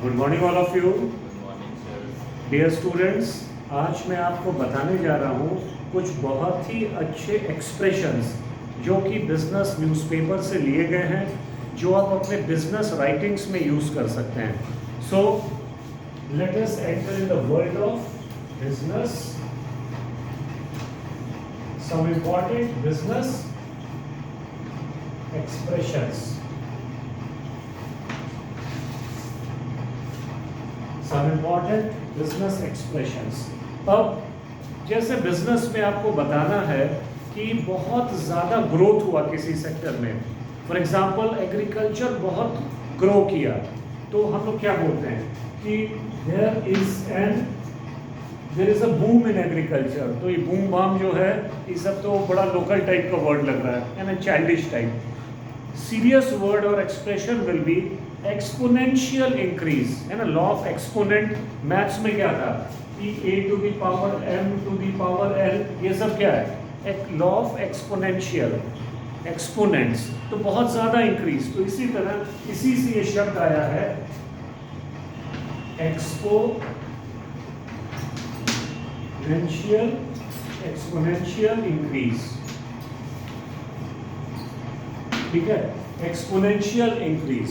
Good morning all of you good morning sir. Dear students. आज मैं आपको बताने जा रहा हूँ कुछ बहुत ही अच्छे एक्सप्रेशंस जो कि बिजनेस न्यूज़पेपर से लिए गए हैं, जो आप अपने बिजनेस राइटिंग्स में यूज़ कर सकते हैं। So let us enter in the world of business. Some important business expressions. Some important business expressions. अब जैसे बिजनेस में आपको बताना है कि बहुत ज़्यादा ग्रोथ हुआ किसी सेक्टर में, फॉर एग्जांपल एग्रीकल्चर बहुत ग्रो किया, तो हम लोग क्या बोलते हैं कि there is a boom in agriculture. तो ये बूम बाम जो है, ये सब तो बड़ा लोकल टाइप का वर्ड लग रहा है ना, चाइल्डिश टाइप। सीरियस वर्ड और expression will be exponential increase, है ना। लॉ ऑफ एक्सपोनेंट मैथ्स में क्या था कि a to the power m to the power l, ये सब क्या है, एक लॉ ऑफ एक्सपोनेंशियल, एक्सपोनेंट्स, तो बहुत ज़्यादा इंक्रीज। तो इसी तरह इसी से ये शब्द आया है एक्सपोनेंशियल इंक्रीज। ठीक है, एक्सपोनेंशियल इंक्रीज,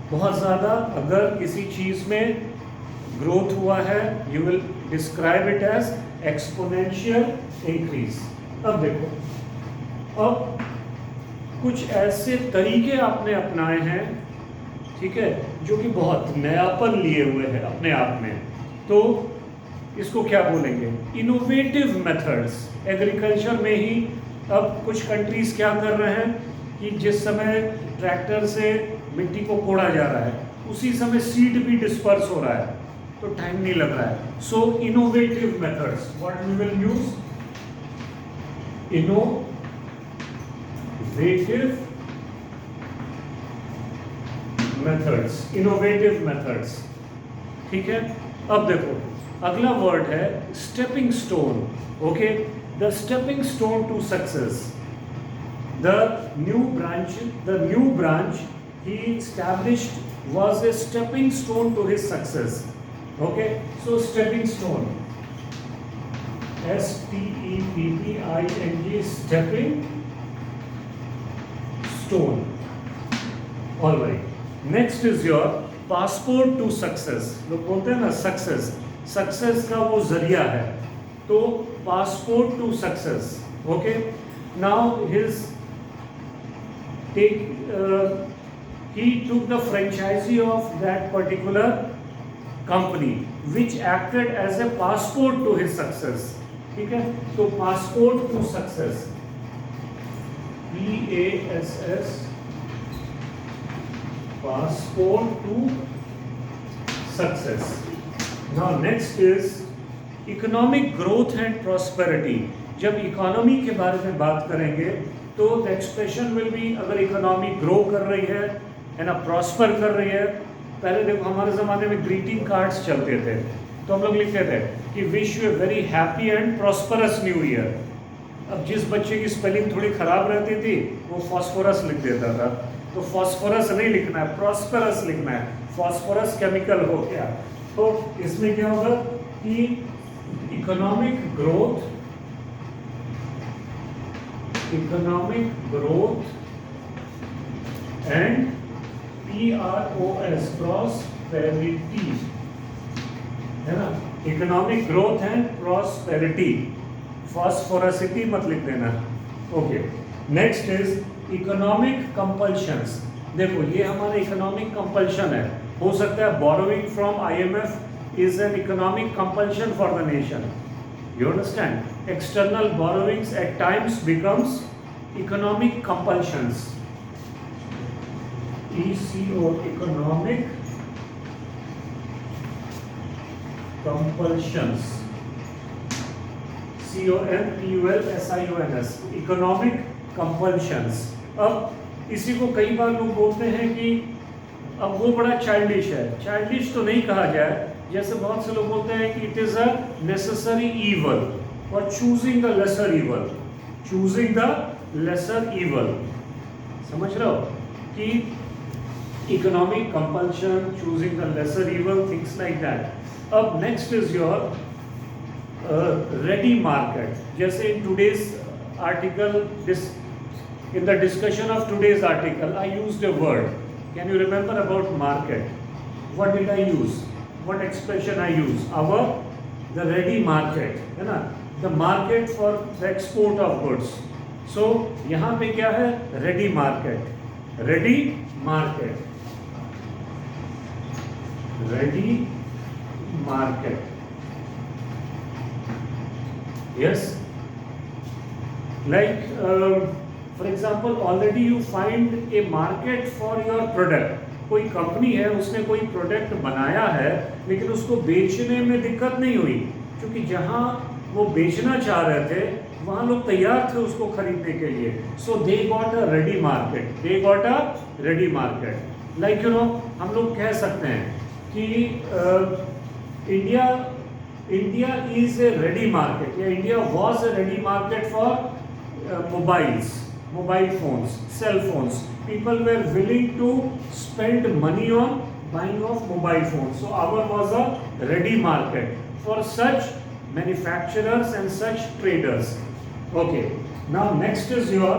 बहुत ज़्यादा अगर किसी चीज़ में ग्रोथ हुआ है, you will describe it as exponential increase. अब देखो, अब कुछ ऐसे तरीके आपने अपनाए हैं, ठीक है, जो कि बहुत नयापन लिए हुए हैं अपने आप में, तो इसको क्या बोलेंगे, इनोवेटिव मेथड्स। एग्रीकल्चर में ही अब कुछ कंट्रीज क्या कर रहे हैं कि जिस समय ट्रैक्टर से मिट्टी को कोड़ा जा रहा है, उसी समय सीड भी डिस्पर्स हो रहा है, तो टाइम नहीं लग रहा है। So innovative methods, what we will use, innovative methods. ठीक है, अब देखो अगला वर्ड है stepping stone. Okay, the stepping stone to success, the new branch he established was a stepping stone to his success. Okay, so stepping stone, stepping, stepping stone. All right, next is your passport to success. लोग बोलते हैं ना success का वो जरिया है, तो passport to success. Okay, now he took the franchisee of that particular company which acted as a passport to his success. ठीक है, तो passport to success, PASS, passport to success. Now next is economic growth and prosperity. जब economy के बारे में बात करेंगे तो द एक्सप्रेशन विल बी, अगर इकोनॉमी ग्रो कर रही है ना, प्रॉस्पर कर रही है। पहले देखो हमारे ज़माने में ग्रीटिंग कार्ड्स चलते थे, तो हम लोग लिखते थे कि wish U a very happy and prosperous new year. अब जिस बच्चे की स्पेलिंग थोड़ी ख़राब रहती थी वो फॉस्फोरस लिख देता था, तो फॉस्फोरस नहीं लिखना है, प्रॉस्परस लिखना है। फॉस्फोरस केमिकल हो गया, तो इसमें क्या होगा कि economic growth and PROS, prosperity, है ना। इकोनॉमिक ग्रोथ एंड प्रॉस्पेरिटी, फॉस्फोरसिटी मत लिख देना। Okay, next is economic compulsions. देखो ये हमारा इकोनॉमिक कंपल्शन है, हो सकता है borrowing from IMF is an economic compulsion for the nation. You understand? External borrowings at times becomes economic compulsions. ECO, economic compulsions. COMPULSIONS, economic compulsions. अब इसी को कई बार लोग बोलते हैं कि अब वो बड़ा चाइल्डिश है। चाइल्डिश तो नहीं कहा जाए, जैसे बहुत से लोग बोलते हैं कि it is a necessary evil और चूजिंग द लेसर ईवल, समझ रहे हो। कि economic compulsion, choosing the lesser evil, things like that. अब next is your ready market. जैसे in today's article, in the discussion of today's article, I used a word. Can you remember about market? What did I use? What expression I use? The ready market, है ना? The market for the export of goods. So यहाँ पे क्या है? Ready market. Ready market. Ready market. Yes. Like. For example, already you find a market for your product. कोई company है, उसने कोई प्रोडक्ट बनाया है, लेकिन उसको बेचने में दिक्कत नहीं हुई, क्योंकि जहां वो बेचना चाह रहे थे वहां लोग तैयार थे उसको खरीदने के लिए। So they got a ready market, they got a ready market. Like you know, हम लोग कह सकते हैं कि India is a ready market, या India was a ready market for mobile phones, cell phones. People were willing to spend money on buying of mobile phones. So our was a ready market for such manufacturers and such traders. Okay. Now next is your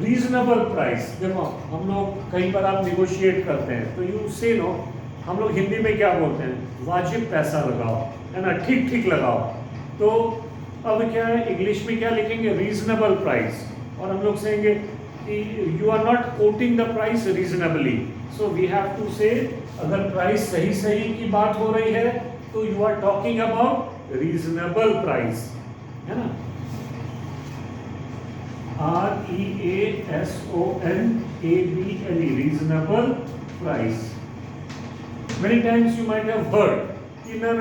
reasonable price. देखो, हम लोग कहीं पर आप negotiate करते हैं, तो you say no, हम लोग हिंदी में क्या बोलते हैं? वाजिब पैसा लगाओ, है ना? ठीक ठीक लगाओ। तो अब क्या है, इंग्लिश में क्या लिखेंगे? Reasonable price. और हम लोग कहेंगे कि you are not quoting the price reasonably, so we have to say, अगर प्राइस सही सही की बात हो रही है तो you are talking about reasonable price, है ना? REASONABLE, reasonable price. Many times you might have heard कि ना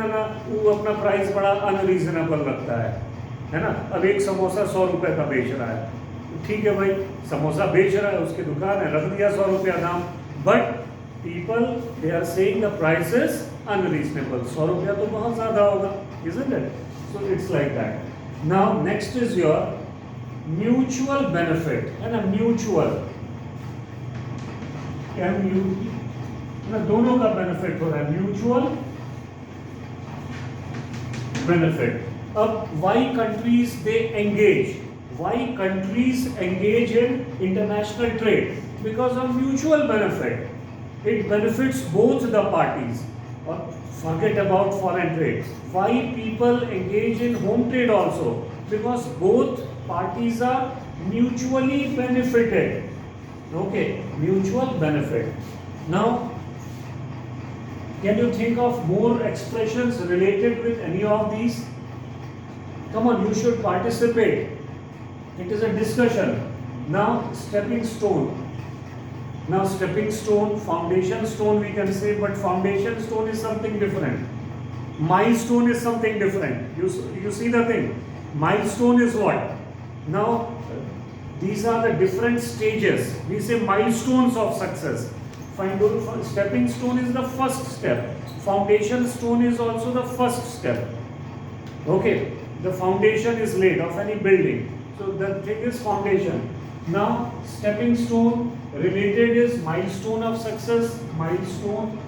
वो अपना प्राइस बड़ा अनरीजनेबल रखता है ना? अब एक समोसा 100 रुपए का बेच रहा है, ठीक है भाई, समोसा बेच रहा है, उसकी दुकान है, रख दिया 100 रुपया दाम, but people they are saying the price is unreasonable. 100 रुपया तो बहुत ज्यादा होगा, isn't it? So it's like that. Now next is your mutual benefit, है ना? mutual, ना दोनों का बेनिफिट हो रहा है, म्यूचुअल बेनिफिट। अब why countries they engage? Why countries engage in international trade? Because of mutual benefit. It benefits both the parties. Or forget about foreign trade. Why people engage in home trade also? Because both parties are mutually benefited. Okay, mutual benefit. Now, can you think of more expressions related with any of these? Come on, you should participate. It is a discussion. Now stepping stone. Now stepping stone, foundation stone we can say, but foundation stone is something different. Milestone is something different. You see the thing. Milestone is what? Now these are the different stages. We say milestones of success. Stepping stone is the first step. Foundation stone is also the first step. Okay, the foundation is laid of any building. So the thing is foundation. Now stepping stone related is milestone of success. Milestone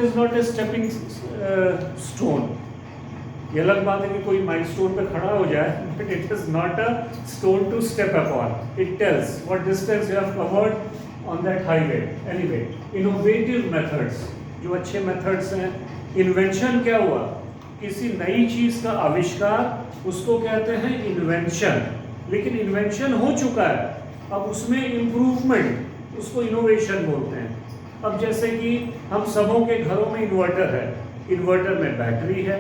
is not a stepping stone. ये अलग बात है कि कोई milestone पे खड़ा हो जाए, but it is not a stone to step upon. It tells what distance you have covered on that highway. Anyway, innovative methods, जो अच्छे methods हैं। Invention क्या हुआ? किसी नई चीज का आविष्कार, उसको कहते हैं इन्वेंशन। लेकिन इन्वेंशन हो चुका है, अब उसमें इम्प्रूवमेंट, उसको इनोवेशन बोलते हैं। अब जैसे कि हम सबों के घरों में इन्वर्टर है, इन्वर्टर में बैटरी है।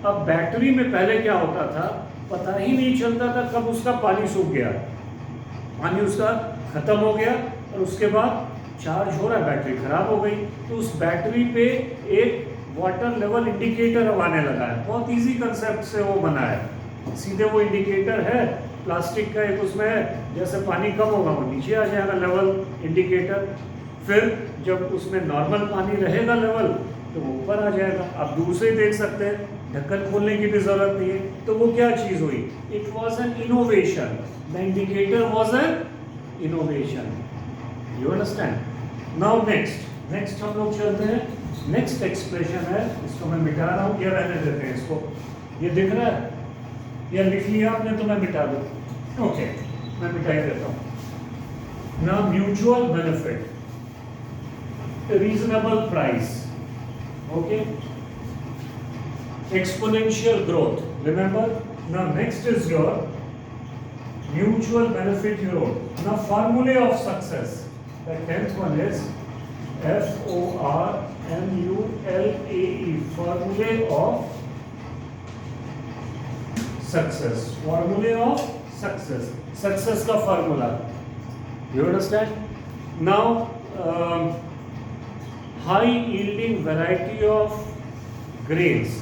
अब बैटरी में पहले क्या होता था, पता ही नहीं चलता था कब उसका पानी सूख गया, पानी उसका खत्म हो गया, और उसके बाद चार्ज हो रहा है, बैटरी खराब हो गई, तो उस बैटरी पे एक वाटर लेवल इंडिकेटर अब आने लगा है। बहुत इजी कंसेप्ट से वो बना है, सीधे वो इंडिकेटर है प्लास्टिक का एक, उसमें है, जैसे पानी कम होगा वो नीचे आ जाएगा लेवल इंडिकेटर, फिर जब उसमें नॉर्मल पानी रहेगा लेवल तो वो ऊपर आ जाएगा। आप दूर से ही देख सकते हैं, ढक्कन खोलने की भी जरूरत नहीं है। तो वो क्या चीज हुई? It was an innovation, the indicator was an innovation. You understand? Now next हम लोग चलते हैं। नेक्स्ट एक्सप्रेशन है, इसको मैं मिटा रहा हूँ, ये रहने देते हैं इसको। ये दिख रहा है या लिख लिया आपने तो मैं मिटा दूँ? ओके, मैं मिटा ही देता हूँ। Now mutual benefit, reasonable price, okay, exponential growth. Remember? Now next is your mutual benefit you wrote. Now formulae of success. The 10th one is FORMULAE. Formulae of success. Formulae of success. Success का formula. You understand? Now, high yielding variety of grains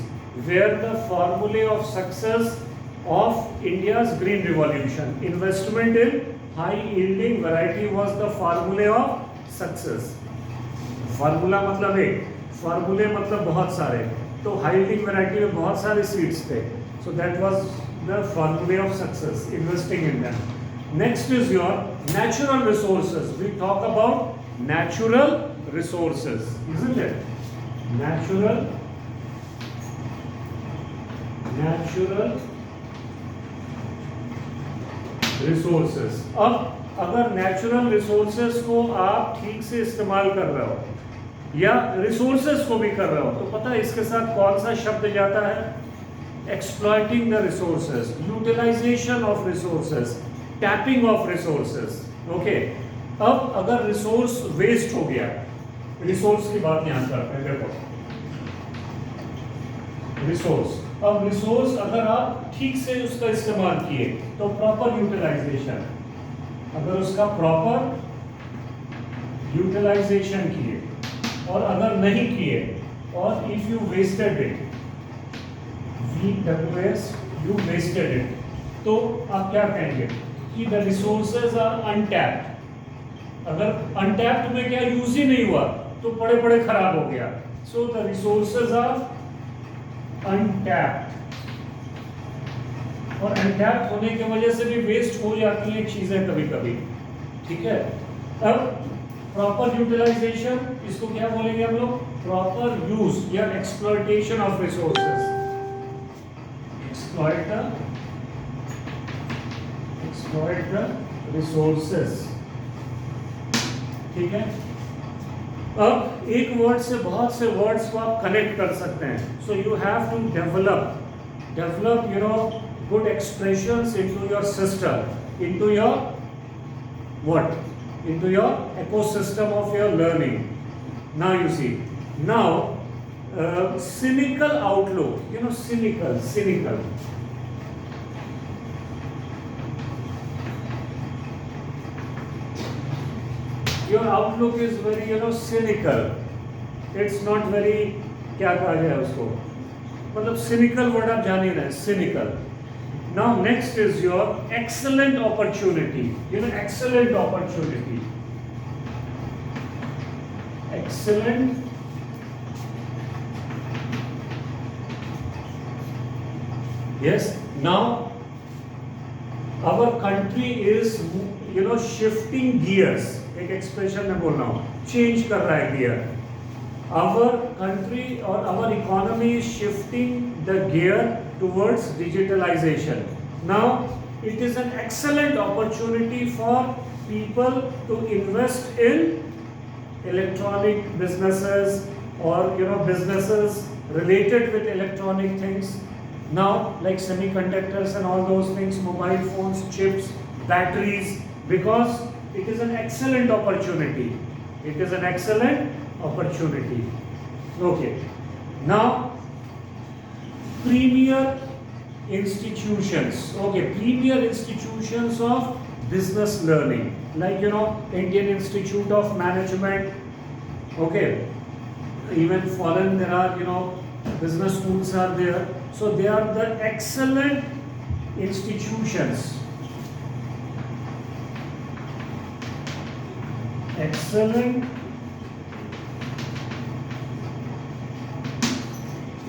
were the formulae of success of India's green revolution. Investment in high yielding variety was the formulae of success. Formula मतलब एक, फार्मूले मतलब बहुत सारे, तो high yielding variety में बहुत सारे सीड्स थे, सो दैट वाज द फार्मूले of success, investing in them. Next is your natural resources. We talk about natural resources, isn't it? Natural resources. अब अगर natural resources को आप ठीक से इस्तेमाल कर रहे हो या resources को भी कर रहे हो, तो पता है इसके साथ कौन सा शब्द जाता है? Exploiting the resources, utilization of resources, tapping of resources. Okay, अब अगर रिसोर्स वेस्ट हो गया, रिसोर्स की बात यहां करते हैं. देखो रिसोर्स, अब रिसोर्स अगर आप ठीक से उसका इस्तेमाल किए तो प्रॉपर यूटिलाइजेशन, अगर उसका प्रॉपर यूटिलाइजेशन किए और अगर नहीं किए और if you wasted it, VWS, you wasted it, तो आप क्या कहेंगे कि द रिसोर्सेज आर अनटैप्ड. अगर अनटैप्ड में क्या यूज ही नहीं हुआ तो पड़े पड़े खराब हो गया. So the resources are untapped, और अनटैप्ड होने की वजह से भी वेस्ट हो जाती हैं चीजें कभी कभी. ठीक है, अब प्रॉपर यूटिलाइजेशन, इसको क्या बोलेंगे हम लोग? प्रॉपर यूज या exploitation of resources. exploit the resources. ठीक है, अब एक वर्ड से बहुत से वर्ड्स को आप कनेक्ट कर सकते हैं. So you have to develop you know good expressions into your system, into your what, into your ecosystem of your learning. Now you see, now cynical outlook, you know, cynical. Your outlook is very, you know, cynical. It's not very, क्या कहा जाए उसको, मतलब cynical word आप जान ही रहे हैं, cynical. Now next is your excellent opportunity. You know, excellent opportunity. Excellent. Yes. Now our country is, you know, shifting gears. एक एक्सप्रेशन में बोल रहा हूँ, चेंज कर रहा है गियर. आवर कंट्री और our economy is shifting the gear towards digitalization. Now it is an excellent opportunity for people to invest in electronic businesses और you know businesses related with electronic things now, like semiconductors and all those things, mobile phones, chips, batteries, because it is an excellent opportunity. It is an excellent opportunity. Okay. Now, premier institutions. Okay, premier institutions of business learning, like, you know, Indian Institute of Management. Okay. Even foreign, there are, you know, business schools are there. So they are the excellent institutions. Excellent.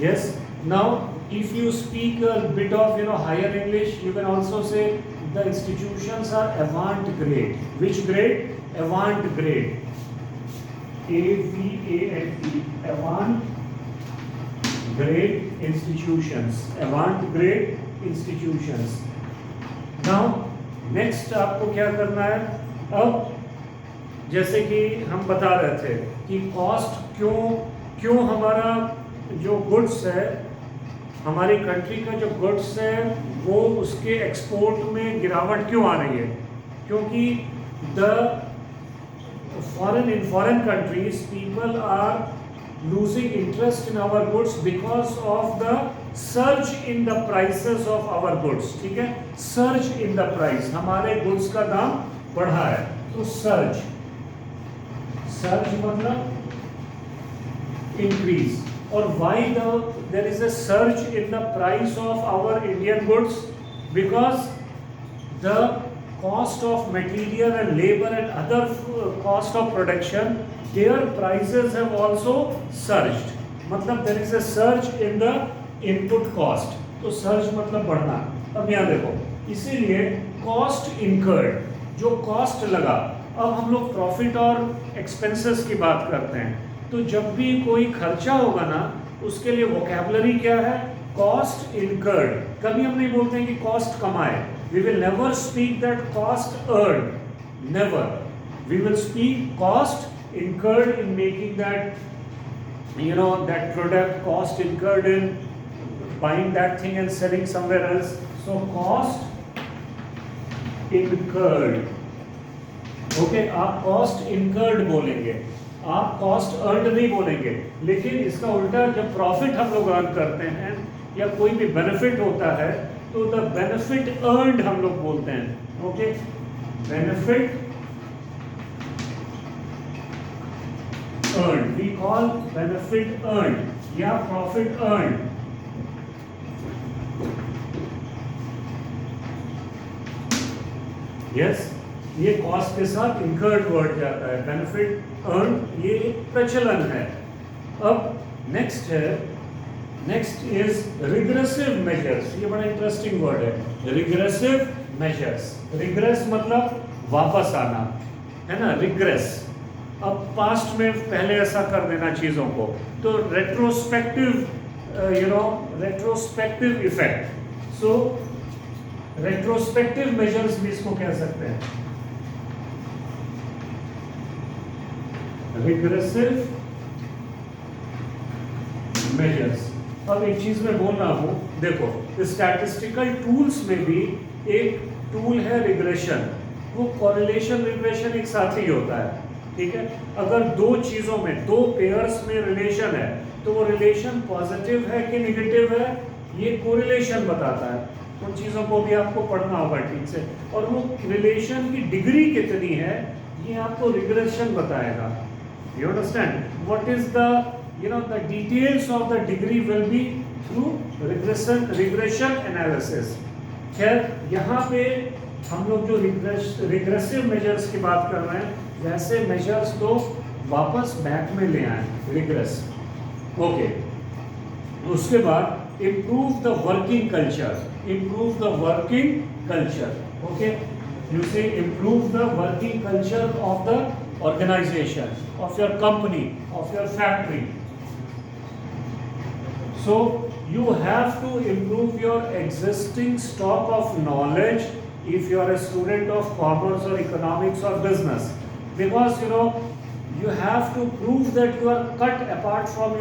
Yes. Now If you speak a bit of higher English, you can also say the institutions are avant grade. Which grade? Avant grade. AVANT, avant grade institutions. Avant grade institutions. Now next आपको क्या करना है? अब जैसे कि हम बता रहे थे कि कॉस्ट क्यों हमारा जो गुड्स है, हमारी कंट्री का जो गुड्स है वो उसके एक्सपोर्ट में गिरावट क्यों आ रही है? क्योंकि in foreign countries people are losing interest in our goods because of the surge in the prices of our goods. ठीक है, surge in the price, हमारे goods का दाम बढ़ा है, तो surge मतलब increase. और why there is a surge in the price of our Indian goods? Because the cost of material and labor and other cost of production, their prices have also surged. मतलब there is a surge in the input cost. तो surge मतलब बढ़ना. अब यहाँ देखो, इसीलिए cost incurred, जो cost लगा, अब हम लोग प्रॉफिट और एक्सपेंसेस की बात करते हैं, तो जब भी कोई खर्चा होगा ना, उसके लिए वोकैबुलरी क्या है? Cost incurred. कभी हम नहीं बोलते हैं कि कॉस्ट कमाए. We will never speak that cost earn, never. We will speak cost incurred in making that that product, cost incurred in buying that thing and selling somewhere else. So cost incurred. Okay, आप cost incurred बोलेंगे, आप cost earned नहीं बोलेंगे. लेकिन इसका उल्टा, जब profit हम लोग अर्न करते हैं या कोई भी बेनिफिट होता है, तो द बेनिफिट अर्नड हम लोग बोलते हैं. Okay, benefit earned, we call benefit earned या प्रॉफिट अर्नड. यस, ये कॉस्ट के साथ इनकर्ड वर्ड जाता है. बेनिफिट अर्न, ये एक प्रचलन है. अब नेक्स्ट इज रिग्रेसिव मेजर्स. ये बड़ा इंटरेस्टिंग वर्ड है, रिग्रेसिव मेजर्स. रिग्रेस मतलब वापस आना, है ना, रिग्रेस. अब पास्ट में पहले ऐसा कर देना चीजों को, तो रेट्रोस्पेक्टिव, रेट्रोस्पेक्टिव इफेक्ट. सो रेट्रोस्पेक्टिव मेजर्स भी इसको कह सकते हैं. Regressive measures. अब एक चीज मैं बोल रहा हूं, देखो, स्टैटिस्टिकल टूल्स में भी एक टूल है रिग्रेशन. वो कोरिलेशन रिग्रेशन एक साथ ही होता है. ठीक है, अगर दो चीजों में, दो पेयर्स में रिलेशन है, तो वो रिलेशन पॉजिटिव है कि नेगेटिव है, ये कोरिलेशन बताता है. उन चीजों को भी आपको पढ़ना होगा ठीक से. और वो रिलेशन की डिग्री कितनी है, ये आपको रिग्रेशन बताएगा. You understand? What is the the details of the degree will be through regression analysis. खैर, यहाँ पे हम लोग जो रिग्रेसिव मेजर्स की बात कर रहे हैं, वैसे मेजर्स तो वापस बैक में ले आए, रिग्रेस. ओके, उसके बाद improve the working culture. Improve the working culture. Okay, you say improve the working culture of the organization, of your company, of your factory. So you have to improve your existing stock of knowledge if you are a student of commerce or economics or business, because you have to prove that you are cut apart from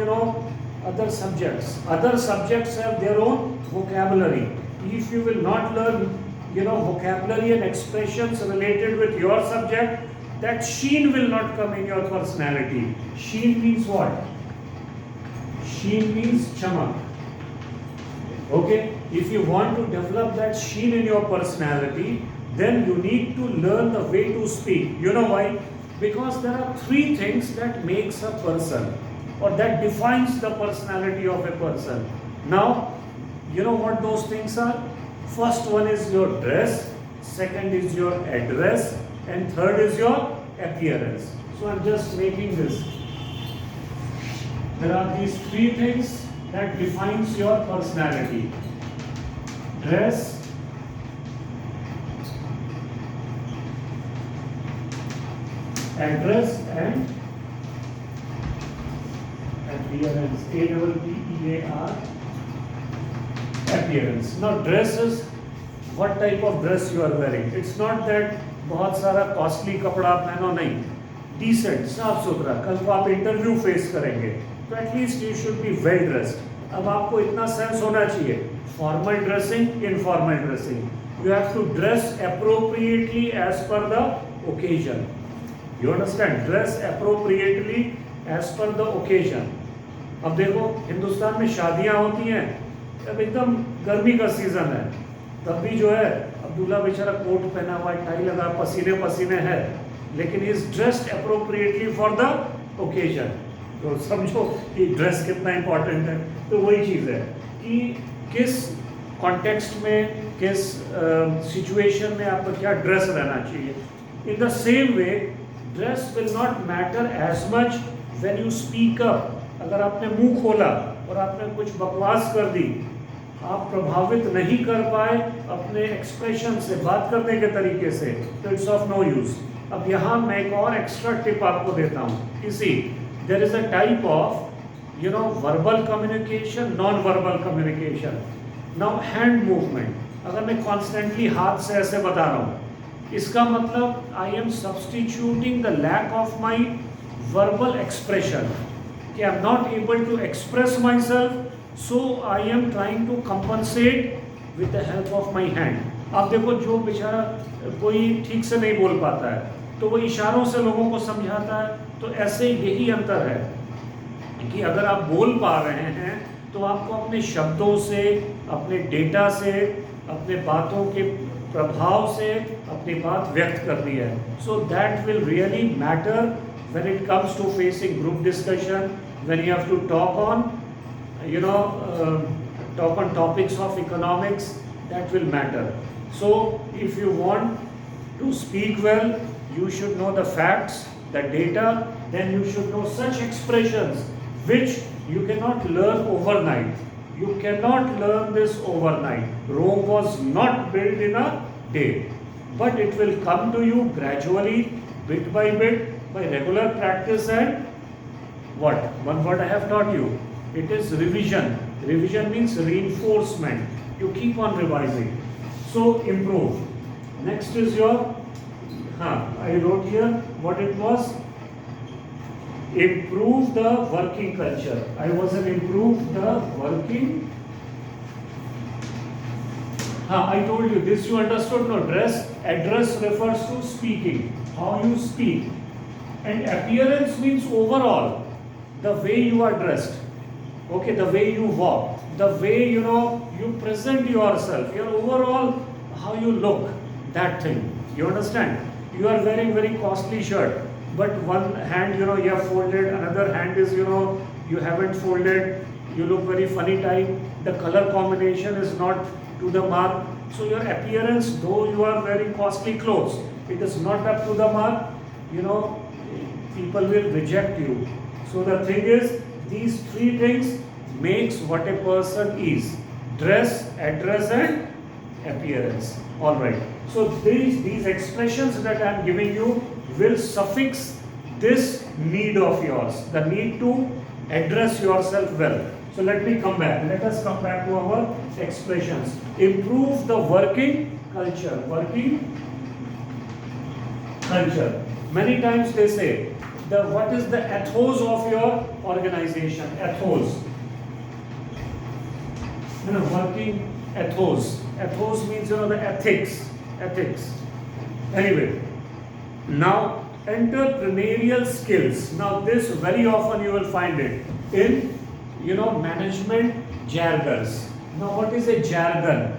other subjects. Other subjects have their own vocabulary. If you will not learn vocabulary and expressions related with your subject, that sheen will not come in your personality. Sheen means what? Sheen means chamak. Okay? If you want to develop that sheen in your personality, then you need to learn the way to speak. You know why? Because there are three things that makes a person, or that defines the personality of a person. Now, you know what those things are? First one is your dress, second is your address, and third is your appearance. So I'm just making this. There are these three things that defines your personality. Dress, address and appearance. A-double-P-E-A-R, appearance. Now dress is what type of dress you are wearing. It's not that बहुत सारा costly कपड़ा पहनो, नहीं, decent, साफ सुथरा. कल को आप इंटरव्यू फेस करेंगे तो at least you should be well dressed. अब आपको इतना सेंस होना चाहिए, formal dressing, informal dressing. You have to dress appropriately as per the occasion. You understand? Dress appropriately as per the occasion. अब देखो हिंदुस्तान में शादियां होती हैं, अब एकदम गर्मी का सीजन है, तब भी जो है अब दूल्हा बेचारा कोट पहना हुआ है, टाई लगा, पसीने पसीने है, लेकिन is dressed appropriately for the occasion. तो समझो कि ड्रेस कितना इंपॉर्टेंट है. तो वही चीज़ है कि किस कॉन्टेक्स्ट में, किस सिचुएशन में आपको क्या ड्रेस रहना चाहिए. In the same way dress will not matter as much when you speak up. अगर आपने मुंह खोला और आपने कुछ बकवास कर दी, आप प्रभावित नहीं कर पाए अपने एक्सप्रेशन से, बात करने के तरीके से, तो इट्स ऑफ नो यूज. अब यहाँ मैं एक और एक्स्ट्रा टिप आपको देता हूँ. इसी there is a type of verbal communication, non verbal communication. Now hand movement. अगर मैं कॉन्स्टेंटली हाथ से ऐसे बता रहा हूँ, इसका मतलब I am substituting the lack of my verbal expression. कि I am not able to express myself, so I am trying to compensate with the help of my hand. आप देखो जो बेचारा कोई ठीक से नहीं बोल पाता है तो वो इशारों से लोगों को समझाता है. तो ऐसे यही अंतर है कि अगर आप बोल पा रहे हैं तो आपको अपने शब्दों से, अपने डेटा से, अपने बातों के प्रभाव से अपनी बात व्यक्त करनी है. So that will really matter when it comes to facing group discussion, when you have to talk on talk on topics of economics, that will matter. So if you want to speak well, you should know the facts, the data, then you should know such expressions which you cannot learn overnight. You cannot learn this overnight. Rome was not built in a day, but it will come to you gradually, bit by bit, by regular practice and what? One word I have taught you. It is revision. Revision means reinforcement. You keep on revising. So improve. Next is your, I wrote here what it was. Improve the working culture. I was an improve the working. I told you this, you understood. No, address refers to speaking, how you speak. And appearance means overall, the way you are dressed. Okay, the way you walk, the way you present yourself, your overall how you look, that thing. You understand? You are wearing very costly shirt, but one hand you have folded, another hand is you haven't folded. You look very funny type. The color combination is not to the mark. So your appearance, though you are wearing costly clothes, it is not up to the mark. People will reject you. So the thing is, these three things makes what a person is: dress, address and appearance. All right. So these expressions that I am giving you will suffix this need of yours, the need to address yourself well. So let me come back. Let us come back to our expressions. Improve the working culture. Working culture. Many times they say, what is the ethos of your organization? Ethos. Working ethos. Ethos means the ethics. Ethics. Anyway, now entrepreneurial skills. Now this very often you will find it in management jargons. Now what is a jargon?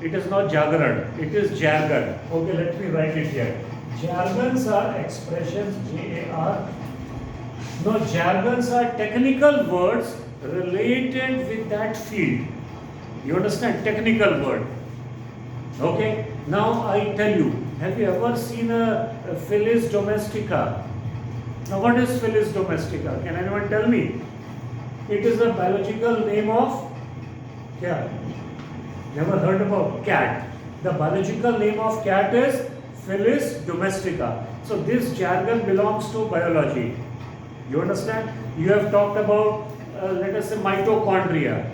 It is not jagaran. It is jargon. Okay, let me write it here. Jargons are expressions, J-A-R. No, jargons are technical words related with that field. You understand? Technical word. Okay. Now I tell you, have you ever seen a Felis domestica? Now what is Felis domestica? Can anyone tell me? It is the biological name of क्या? Never heard about cat. The biological name of cat is Felis domestica. So this jargon belongs to biology. You understand? You have talked about, let us say, mitochondria.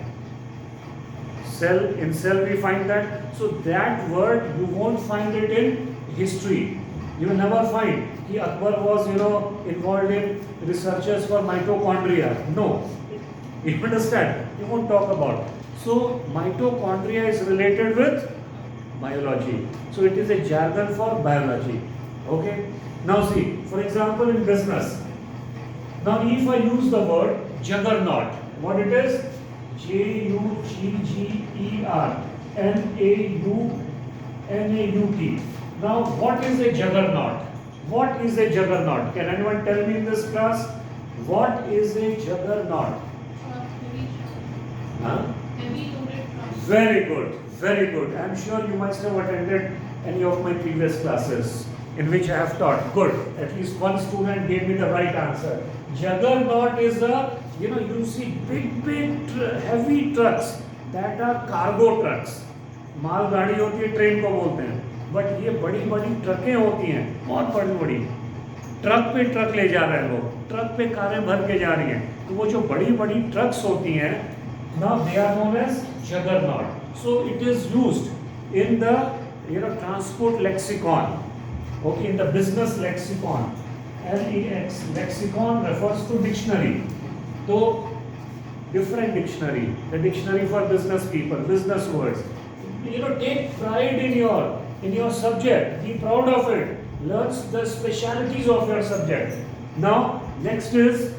Cell, in cell we find that. So that word you won't find it in history. You will never find कि Akbar was, involved in researches for mitochondria. No. You understand? You won't talk about. So mitochondria is related with biology. So it is a jargon for biology. Okay. Now see, for example, in business. Now if I use the word juggernaut, what it is? Jugger, Naut. Now what is a juggernaut? What is a juggernaut? Can anyone tell me in this class? What is a juggernaut? Huh? Very good, very good. I am sure you must have attended any of my previous classes in which I have taught. Good. At least one student gave me the right answer. Juggernaut is a, you see big heavy trucks that are cargo trucks. माल गाड़ी होती है, train को बोलते हैं, but ये बड़ी बड़ी ट्रकें होती हैं, बहुत बड़ी बड़ी ट्रक पे ट्रक ले जा रहे हैं लोग, ट्रक पे कारें भर के जा रही हैं. तो वो जो बड़ी बड़ी ट्रक्स होती हैं, now they are known as juggernaut. So it is used in the transport lexicon, okay, in the business lexicon. LEX lexicon refers to dictionary. So different dictionary, the dictionary for business people, business words. Take pride in your subject, be proud of it, learn the specialities of your subject. Now next is,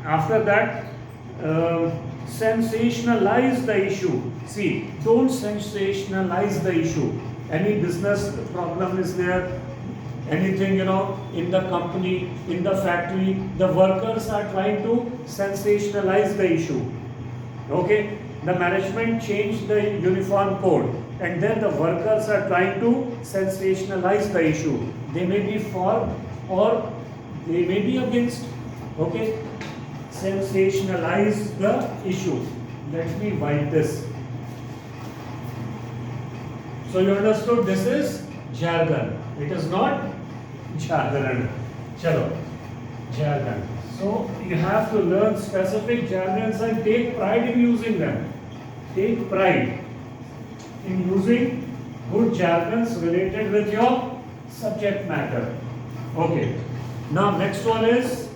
after that, sensationalize the issue. See, don't sensationalize the issue. Any business problem is there, anything, in the company, in the factory, the workers are trying to sensationalize the issue. Okay? The management changed the uniform code, and then the workers are trying to sensationalize the issue. They may be for or they may be against. Okay? Sensationalize the issue. Let me wipe this. So you understood, this is jargon. It is not jargon. Chalo, jargon. So you have to learn specific jargons and take pride in using them. Take pride in using good jargons related with your subject matter. Okay. Now next one is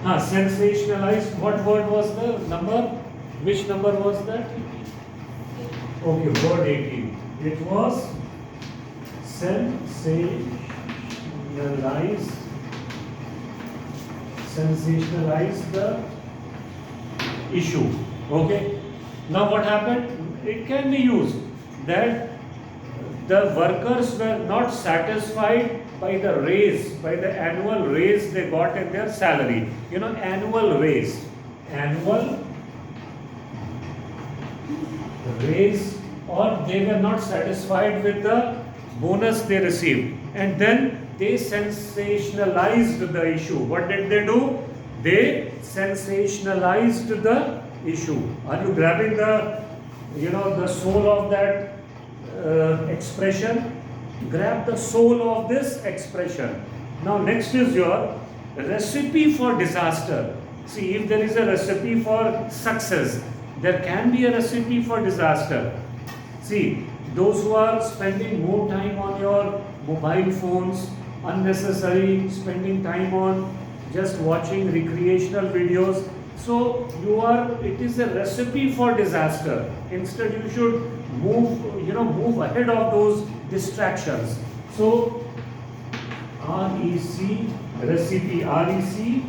sensationalized. What word was the number? Which number was that? Okay, word 18. It was sensationalize the issue. Okay. Now what happened? It can be used that the workers were not satisfied by the annual raise they got in their salary. Annual raise, or they were not satisfied with the bonus they received, and then they sensationalized the issue. What did they do? They sensationalized the issue. Are you grabbing the soul of that expression? Grab the soul of this expression. Now next is your recipe for disaster. See, if there is a recipe for success, there can be a recipe for disaster. See, those who are spending more time on your mobile phones, unnecessary spending time on just watching recreational videos, so it is a recipe for disaster. Instead you should move ahead of those distractions. So recipe, RECIPIE,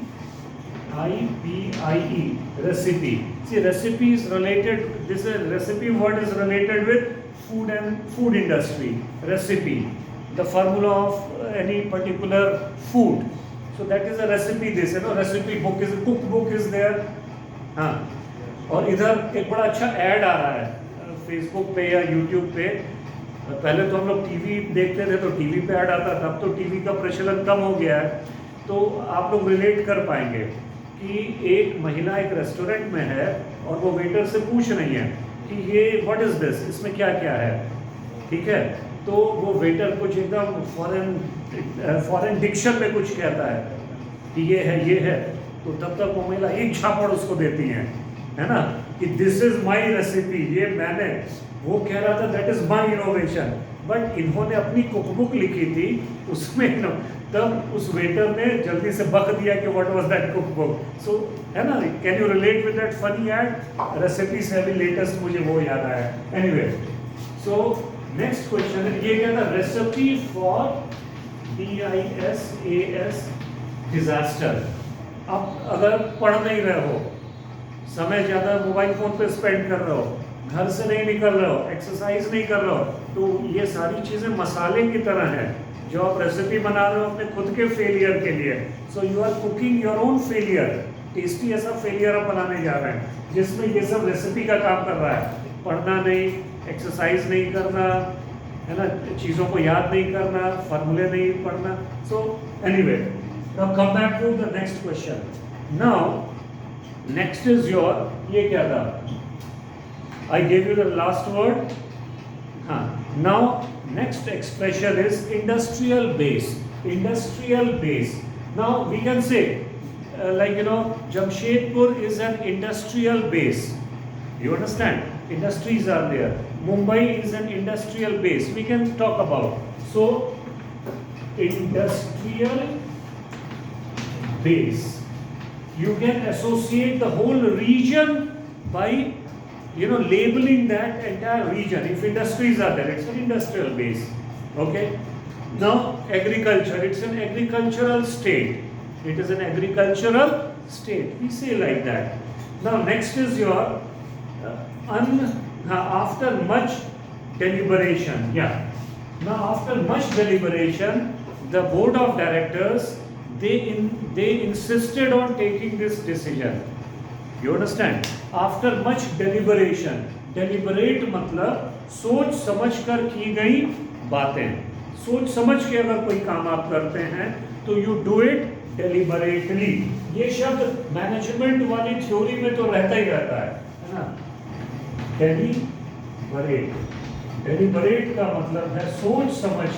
recipe. See, recipe is related, this recipe word is related with food industry. Recipe, the formula of any particular food. So that is a recipe. This recipe book is, cookbook is there. और इधर एक बड़ा अच्छा add आ रहा है Facebook पे या YouTube पे. पहले तो हम लोग टीवी देखते थे तो टीवी पे ऐड आता था, अब तो टीवी का प्रचलन कम हो गया है, तो आप लोग रिलेट कर पाएंगे. कि एक महिला एक रेस्टोरेंट में है और वो वेटर से पूछ रही है कि ये व्हाट इज दिस, इसमें क्या क्या है, ठीक है। तो वो वेटर कुछ एकदम फॉरेन डिक्शन में कुछ कहता है कि ये है, तो तब तक वो महिला एक झापड़ उसको देती है ना, कि दिस इज माई रेसिपी, ये मैंने, वो कह रहा था that is my innovation, but इन्होंने अपनी कुकबुक लिखी थी उसमें तब उस वेटर ने जल्दी से बक दिया कि what was that cookbook. So है ना, can you relate with that funny ad, recipe से अभी लेटेस्ट मुझे वो याद आया। एनीवे, सो नेक्स्ट क्वेश्चन है, ये क्या था, रेसिपी फॉर DISAS डिजास्टर। अब अगर पढ़ नहीं रहे हो, समय ज़्यादा मोबाइल फ़ोन पे स्पेंड कर रहे हो, घर से नहीं निकल रहे हो, एक्सरसाइज नहीं कर रहे हो, तो ये सारी चीज़ें मसाले की तरह हैं जो आप रेसिपी बना रहे हो अपने खुद के फेलियर के लिए। So you are cooking your own failure, tasty ऐसा फेलियर आप बनाने जा रहे हैं जिसमें ये सब रेसिपी का काम कर रहा है, पढ़ना नहीं, एक्सरसाइज नहीं करना, है ना, चीज़ों को याद नहीं करना, फार्मूले नहीं पढ़ना। So anyway, now come back to the next question. Now next is your, ये क्या था, I gave you the last word. Now next expression is industrial base. Industrial base. Now we can say like Jamshedpur is an industrial base. You understand? Industries are there. Mumbai is an industrial base. We can talk about. So industrial base. You can associate the whole region by labeling that entire region. If industries are there, it's an industrial base. Okay. Now agriculture, it's an agricultural state. It is an agricultural state. We say like that. Now next is your after much deliberation. Yeah. Now after much deliberation, the board of directors they insisted on taking this decision. You understand? After much deliberation, deliberate मतलब सोच समझ कर की गई बातें। सोच समझ के अगर कोई काम आप करते हैं तो you do it deliberately। ये शब्द मैनेजमेंट वाली थ्योरी में तो रहता ही रहता है ना। deliberate, deliberate का मतलब है सोच समझ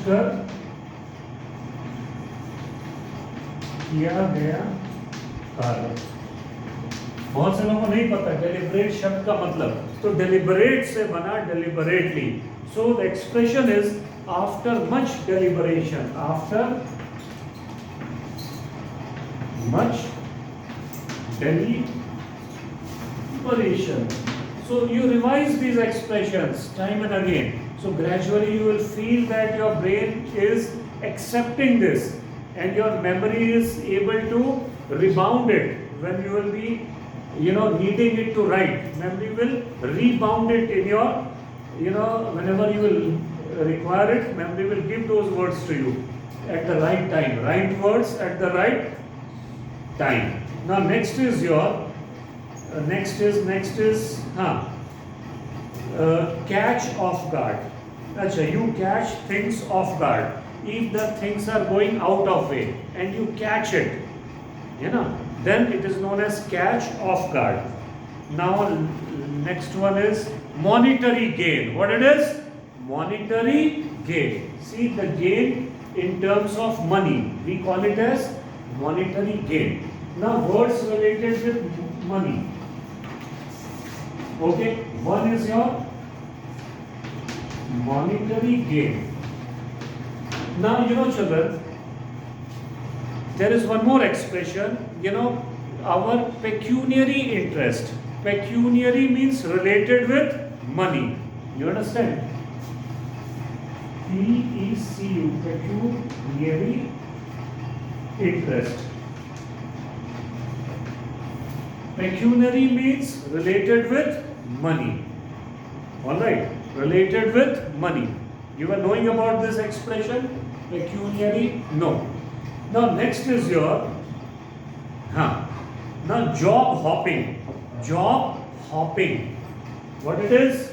कर किया गया कार्य। बहुत से लोगों को नहीं पता डेलिब्रेट शब्द का मतलब, तो डेलिब्रेट से बना deliberately. So the expression is after much deliberation, after much deliberation. So you revise these expressions time and again. So gradually you will feel that your brain is accepting this and your memory is able to rebound it when you will be needing it to write. Memory will rebound it in your whenever you will require it, memory will give those words to you at the right time, right words at the right time. Now next is your next is catch off guard. Achha, you catch things off guard. If the things are going out of way and you catch it, then it is known as catch off guard. Now next one is monetary gain. What it is? Monetary gain. See the gain in terms of money, we call it as monetary gain. Now words related with money. Okay, one is your monetary gain. Now children, there is one more expression, our pecuniary interest. Pecuniary means related with money. You understand? PECU, pecuniary interest. Pecuniary means related with money. All right, related with money. You were knowing about this expression, pecuniary? No. Now next is your now job hopping. Job hopping. What it is?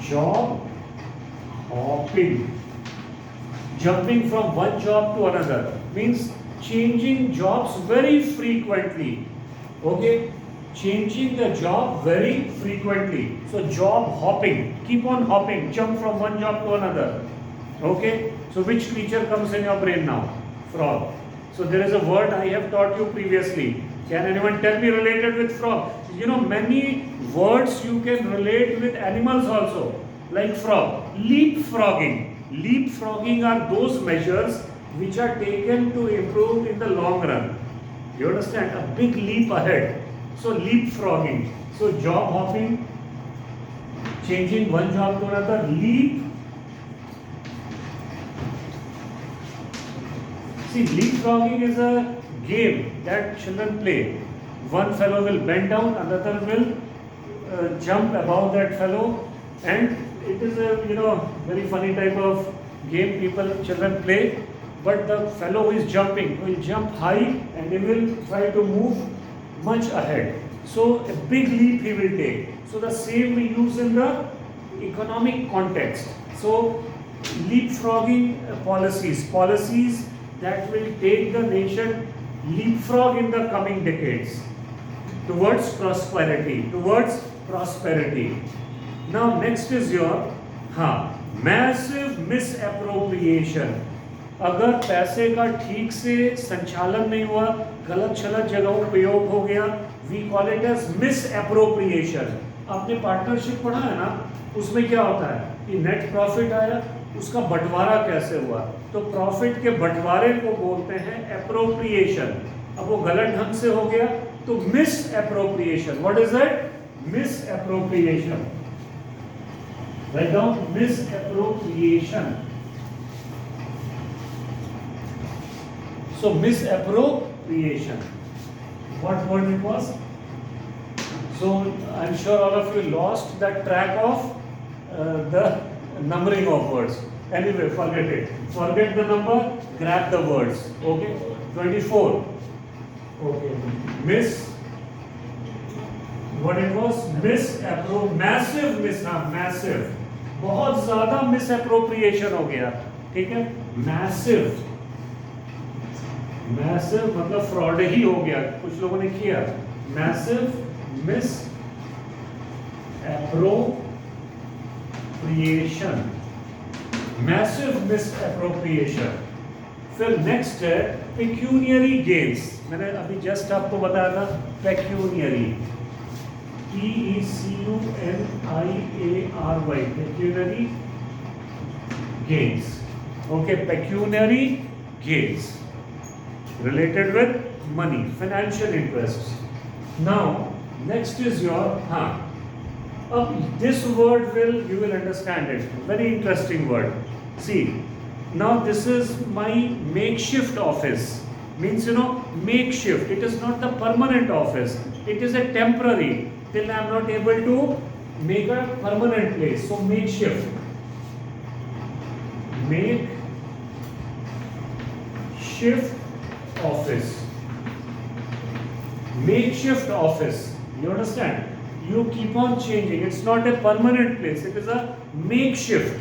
Job hopping. jumping from one job to another means changing jobs very frequently. Okay, changing the job very frequently. So job hopping, keep on hopping, jump from one job to another. Okay, so which creature comes in your brain now? Frog. So there is a word I have taught you previously. Can anyone tell me related with frog? You know, many words you can relate with animals also, like frog. Leapfrogging. Leapfrogging are those measures which are taken to improve in the long run. You understand? A big leap ahead. So leapfrogging. So job hopping, changing one job to another. Leap. See, leapfrogging is a game that children play. One fellow will bend down, another will jump above that fellow, and it is a very funny type of game children play. But the fellow who is jumping will jump high and he will try to move much ahead. So a big leap he will take. So the same we use in the economic context. So leapfrogging policies that will take the nation leapfrog in the coming decades towards prosperity. Now next is your massive misappropriation. अगर पैसे का ठीक से संचालन नहीं हुआ, गलत जगहों प्रयोग हो गया, we call it as misappropriation. आपने पार्टनरशिप पढ़ा है ना, उसमें क्या होता है कि नेट प्रॉफिट आया, उसका बंटवारा कैसे हुआ, तो प्रॉफिट के बंटवारे को बोलते हैं एप्रोप्रिएशन. अब वो गलत ढंग से हो गया तो miss appropriation. What is that? Miss appropriation. Write down, miss appropriation. So misappropriation. What word it was? So I'm sure all of you lost that track of the numbering of words. Anyway, forget it. Forget the number, grab the words. Okay? 24. Okay. What it was? Massive. बहुत ज़्यादा misappropriation हो गया. ठीक है? Massive मतलब fraud ही हो गया, कुछ लोगों ने किया. Massive misappropriation. फिर नेक्स्ट है पेक्यूनियरी गेन्स. मैंने अभी जस्ट आपको बताया था pecuniary, PECUNIARY, pecuniary gains. Okay, pecuniary gains related with money, financial interests. Now next is your this word you will understand it. Very interesting word. See, now this is my makeshift office. Means makeshift. It is not the permanent office. It is a temporary till I am not able to make a permanent place. So makeshift. Makeshift office. You understand? You keep on changing. It's not a permanent place. It is a makeshift.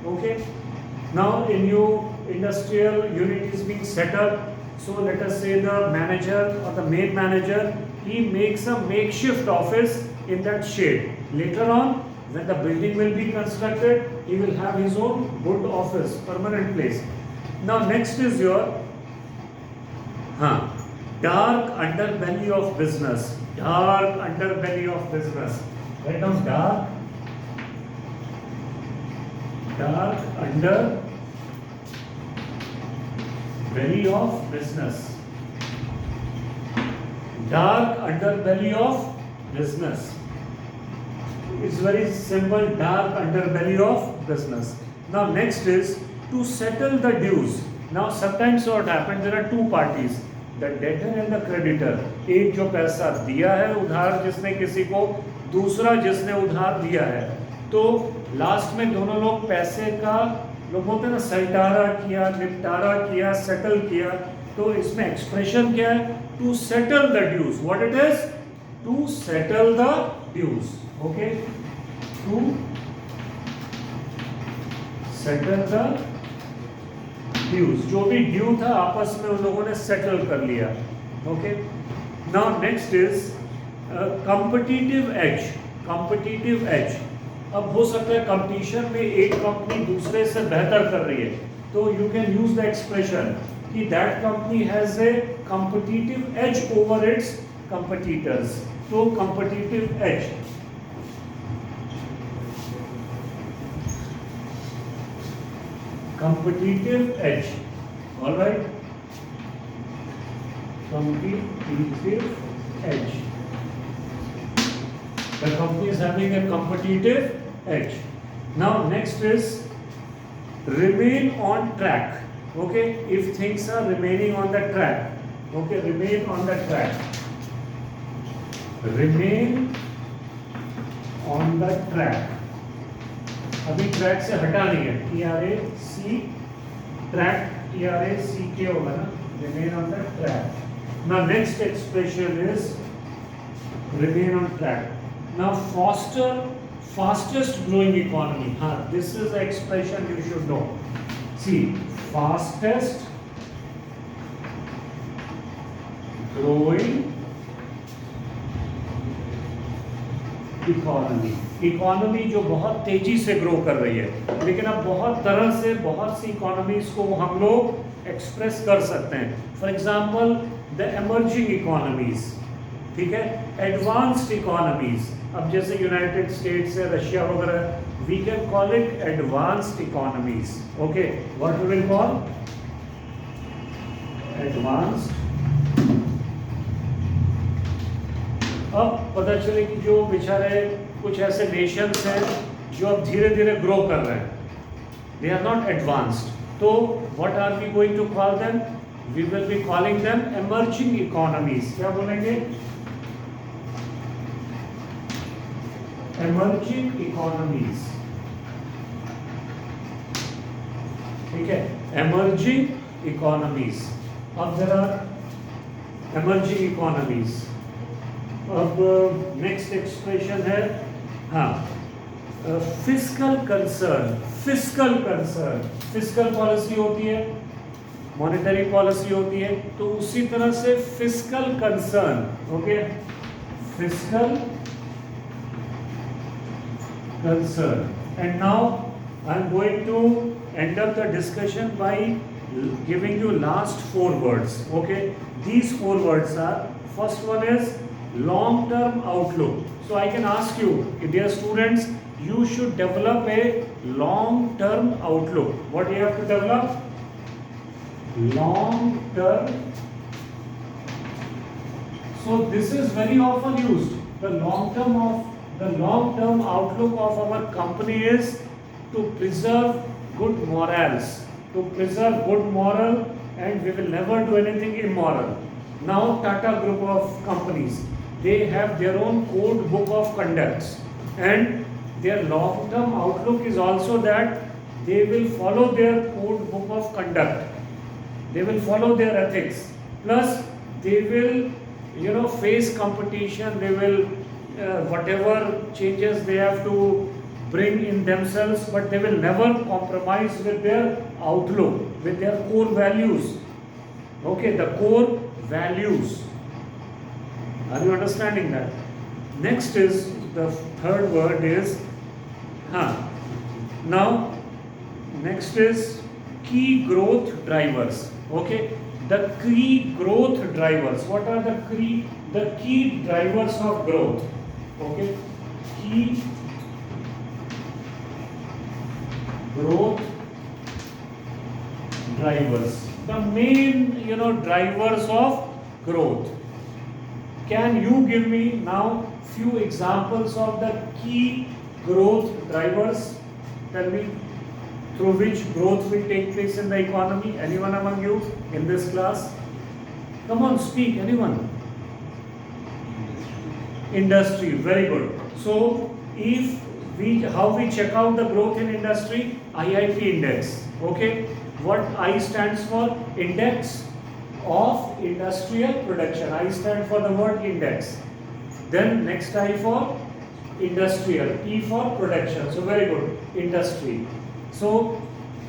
Okay? Now in your industrial unit is being set up. So let us say the manager or the main manager, he makes a makeshift office in that shade. Later on, when the building will be constructed, he will have his own good office, permanent place. Now next is your dark underbelly of business. Dark underbelly of business. Write down dark underbelly of business. Dark underbelly of business. It's very simple. Dark underbelly of business. Now next is to settle the dues. Now sometimes what happens, there are two parties, the debtor and the creditor. एक जो पैसा दिया है उधार जिसने किसी को, दूसरा जिसने उधार दिया है, तो लास्ट में दोनों लोग पैसे का, लोग बोलते हैं ना, सल्टारा किया, निपटारा किया, सेटल किया. तो इसमें एक्सप्रेशन क्या है? To settle the dues. What it is? To settle the dues. Okay, to settle the dues, जो भी ड्यू था आपस में उन लोगों ने सेटल कर लिया. Okay, now next is competitive as. Competitive as, अब हो सकता है कंपटीशन में एक कंपनी दूसरे से बेहतर कर रही है, तो you can use the expression कि that company has a competitive edge over its competitors. तो competitive edge, competitive edge, all right, competitive edge, the company is having a competitive edge. Now next is remain on track. Okay, if things are remaining on the track, okay, remain on the track, remain on the track, अभी track से हटा नहीं है, TRAC, track TRACK होगा ना, remain on the track. Now next expression is remain on track. Now fastest growing economy. This is the expression you should know. See, fastest growing economy जो बहुत तेजी से ग्रो कर रही है, लेकिन अब बहुत तरह से बहुत सी इकोनॉमीज को हम लोग एक्सप्रेस कर सकते हैं. For example the emerging economies, ठीक है, एडवांस्ड इकोनॉमीज. अब जैसे यूनाइटेड स्टेट्स है, रशिया वगैरह, we can call it advanced economies. Okay, what we will call advanced. अब पता चले कि जो बेचारे कुछ ऐसे नेशंस हैं जो अब धीरे धीरे ग्रो कर रहे हैं, दे आर नॉट एडवांस्ड, तो what are we going to call them? We will be calling them emerging economies. क्या बोलेंगे? Emerging economies. ठीक है, एमर्जिंग इकोनॉमीज. अब देयर आर एमर्जिंग इकोनॉमीज. अब नेक्स्ट एक्सप्रेशन है, fiscal concern. Fiscal concern, fiscal policy होती है, मॉनेटरी पॉलिसी होती है, तो उसी तरह से fiscal concern. Okay, fiscal concern. And now I am going to end up the discussion by giving you last 4 words. Okay, these 4 words are, first one is long term outlook. So I can ask you, dear students, you should develop a long term outlook. What do you have to develop? Long term. So this is very often used. The long term outlook of our company is to preserve good morals, to preserve good moral, and we will never do anything immoral. Now Tata Group of companies, they have their own code book of conducts, and their long term outlook is also that they will follow their code book of conduct, they will follow their ethics, plus they will face competition, they will whatever changes they have to bring in themselves, but they will never compromise with their outlook, with their core values. Okay, the core values. Are you understanding that? Next is the third word is now next is key growth drivers. Okay, the key growth drivers. What are the key drivers of growth? Okay, key growth drivers, the main drivers of growth. Can you give me now few examples of the key growth drivers? Tell me, through which growth will take place in the economy. Anyone among you in this class? Come on, speak. Anyone? Industry. Very good. So how we check out the growth in industry? IIP index. Okay, what I stands for? Index of industrial production. I stand for the word index. Then next I for industrial, P for production. So very good, industry. So,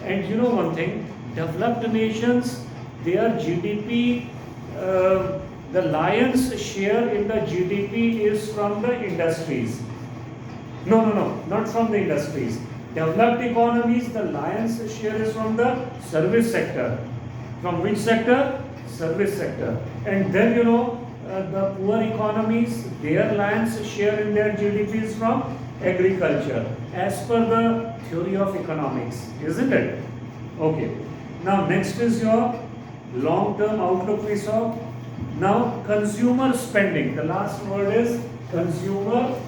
and you know one thing, developed nations, their GDP, the lion's share in the GDP is from the industries. No, not from the industries. Developed economies, the lion's share is from the service sector. From which sector? Service sector. And then the poor economies, their lion's share in their GDP is from agriculture, as per the theory of economics, isn't it? Okay. Now next is your long-term outlook we saw. Now consumer spending. The last word is consumer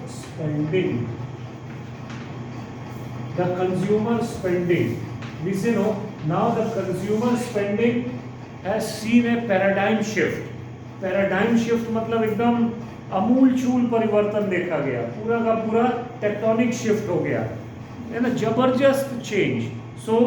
spending. The consumer spending. We say now the consumer spending has seen a paradigm shift. Paradigm shift मतलब एकदम अमूल चूल परिवर्तन देखा गया, पूरा का पूरा tectonic shift हो गया, है ना, जबरदस्त change. So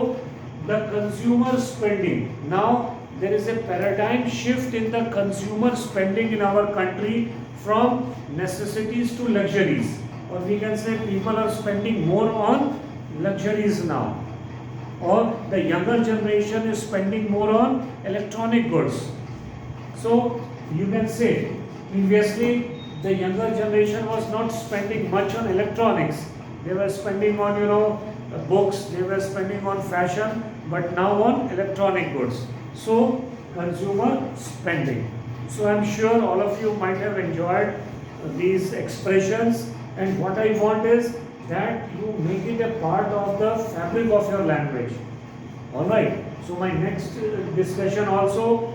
the consumer spending, now there is a paradigm shift in the consumer spending in our country from necessities to luxuries, or we can say people are spending more on luxuries now, or the younger generation is spending more on electronic goods. So you can say previously the younger generation was not spending much on electronics. They were spending on books, they were spending on fashion, but now on electronic goods. So consumer spending. So I'm sure all of you might have enjoyed these expressions, and what I want is that you make it a part of the fabric of your language. Alright, so my next discussion also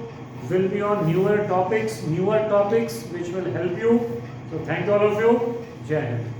will be on newer topics which will help you. So thank all of you. Jai Hind.